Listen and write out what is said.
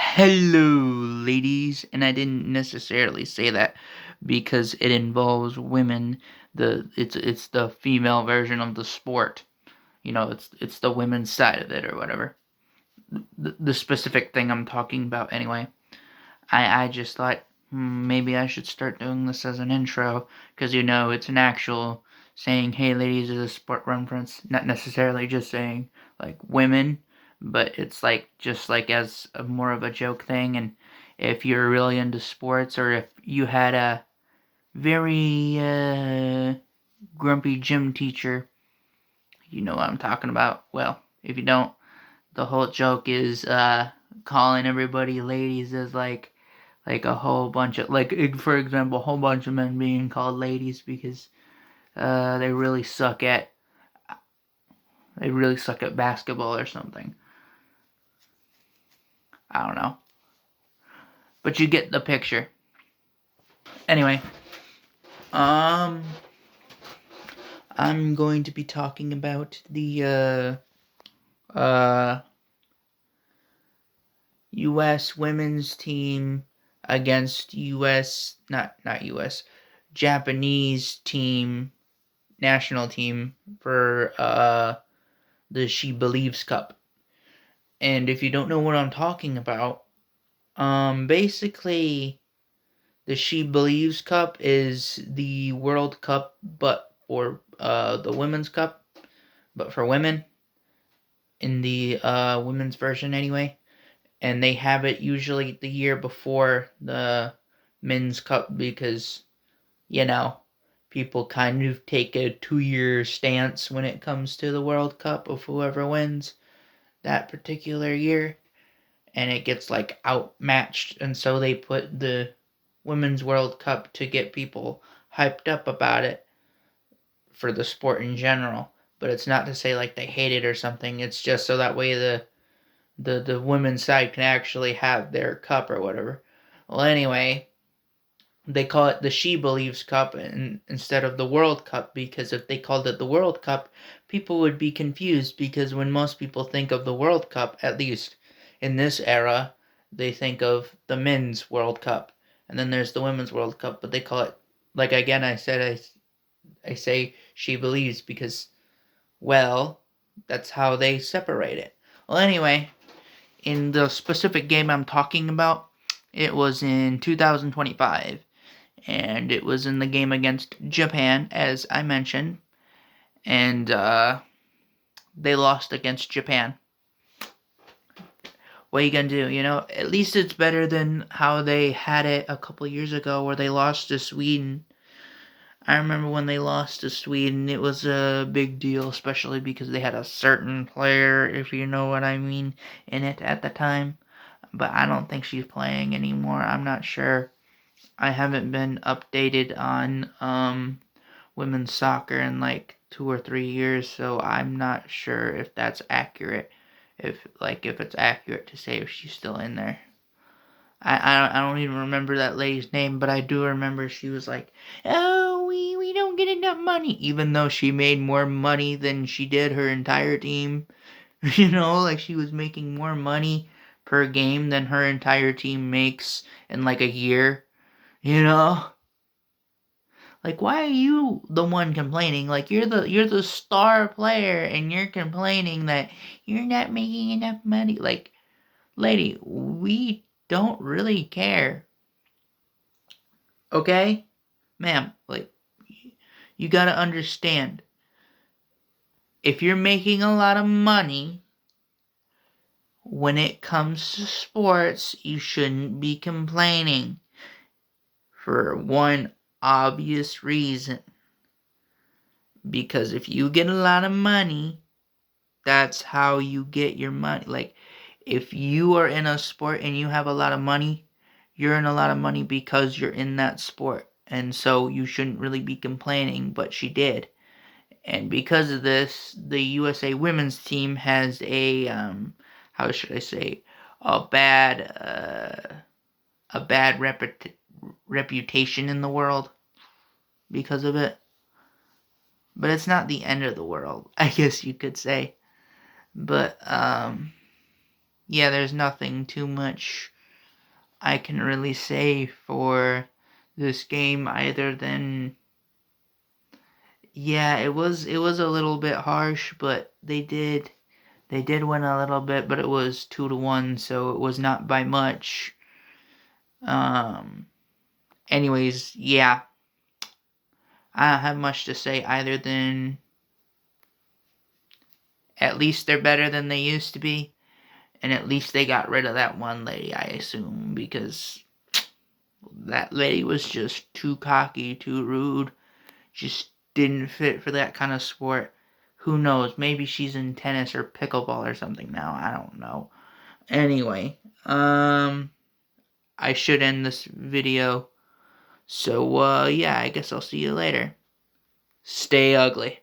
Hello, ladies, and I didn't necessarily say that because it involves women. It's the female version of the sport. It's the women's side of it or whatever. The specific thing I'm talking about anyway. I just thought maybe I should start doing this as an intro because it's an actual saying. Hey, ladies, is a sport reference, not necessarily just saying like women, but it's like just like as more of a joke thing. And if you're really into sports, or if you had a very grumpy gym teacher, you know what I'm talking about. Well, if you don't, the whole joke is calling everybody ladies as like a whole bunch of, like, for example, a whole bunch of men being called ladies because they really suck at basketball or something. I don't know, but you get the picture. Anyway, um, I'm going to be talking about the U.S. women's team against not U.S. Japanese team, national team for the She Believes Cup. And if you don't know what I'm talking about, basically the She Believes Cup is the World Cup, but for the Women's Cup, but for women in the women's version anyway. And they have it usually the year before the Men's Cup because, you know, people kind of take a 2-year stance when it comes to the World Cup of whoever wins that particular year, and it gets like outmatched, and so they put the Women's World Cup to get people hyped up about it for the sport in general. But it's not to say like they hate it or something. It's just so that way the women's side can actually have their cup or whatever. Well, anyway, they call it the She Believes Cup instead of the World Cup, because if they called it the World Cup, people would be confused, because when most people think of the World Cup, at least in this era, they think of the Men's World Cup, and then there's the Women's World Cup, but they call it, like again I say She Believes because, well, that's how they separate it. Well, anyway, in the specific game I'm talking about, it was in 2025, and it was in the game against Japan, as I mentioned, and they lost against Japan. What are you gonna do? At least it's better than how they had it a couple years ago, where they lost to Sweden. I remember when they lost to Sweden, it was a big deal, especially because they had a certain player, if you know what I mean, in it at the time. But I don't think she's playing anymore. I'm not sure. I haven't been updated on women's soccer in like 2 or 3 years, so I'm not sure if that's accurate. If it's accurate to say if she's still in there. I don't even remember that lady's name, but I do remember she was like, "Oh, we don't get enough money," even though she made more money than she did her entire team. Like she was making more money per game than her entire team makes in like a year. You know? Like, why are you the one complaining? Like, you're the star player and you're complaining that you're not making enough money. Like, lady, we don't really care. Okay? Ma'am, like, you gotta understand. If you're making a lot of money, when it comes to sports, you shouldn't be complaining. For one obvious reason. Because if you get a lot of money, that's how you get your money. Like, if you are in a sport and you have a lot of money, you're in a lot of money because you're in that sport. And so you shouldn't really be complaining, but she did. And because of this, the USA women's team has how should I say, a bad reputation in the world because of it. But it's not the end of the world, I guess you could say. But yeah, there's nothing too much I can really say for this game other than, yeah, it was a little bit harsh, but they did win a little bit, but it was 2-1, so it was not by much. Anyways, yeah, I don't have much to say either than at least they're better than they used to be, and at least they got rid of that one lady, I assume, because that lady was just too cocky, too rude, just didn't fit for that kind of sport. Who knows? Maybe she's in tennis or pickleball or something now. I don't know. Anyway, I should end this video. So, yeah, I guess I'll see you later. Stay ugly.